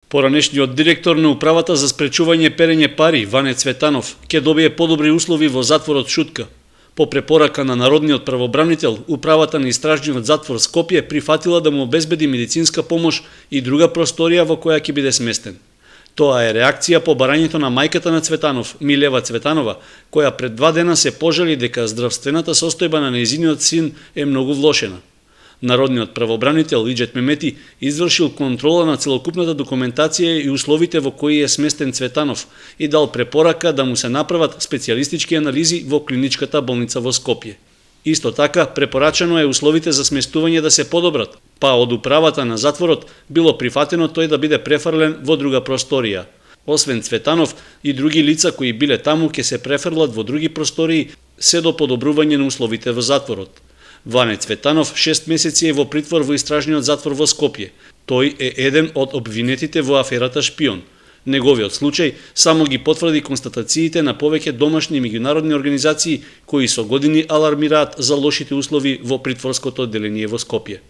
Поранешниот директор на управата за спречување перење пари, Ване Цветанов, ќе добие подобри услови во затворот Шутка. По препорака на народниот правобранител, управата на истражниот затвор Скопје прифатила да му обезбеди медицинска помош и друга просторија во која ќе биде сместен. Тоа е реакција по барањето на мајката на Цветанов, Милева Цветанова, која пред 2 дена се пожали дека здравствената состојба на нејзиниот син е многу влошена. Народниот правобранител Иџет Мемети извршил контрола на целокупната документација и условите во кои е сместен Цветанов и дал препорака да му се направат специјалистички анализи во клиничката болница во Скопје. Исто така, препорачено е условите за сместување да се подобрат, па од управата на затворот било прифатено тој да биде префрлен во друга просторија. Освен Цветанов и други лица кои биле таму ќе се префрлат во други простории се до подобрување на условите во затворот. Ване Цветанов 6 месеци е во притвор во истражниот затвор во Скопје. Тој е еден од обвинетите во аферата Шпион. Неговиот случај само ги потврди констатациите на повеќе домашни и меѓународни организации кои со години алармираат за лошите услови во притворското одделение во Скопје.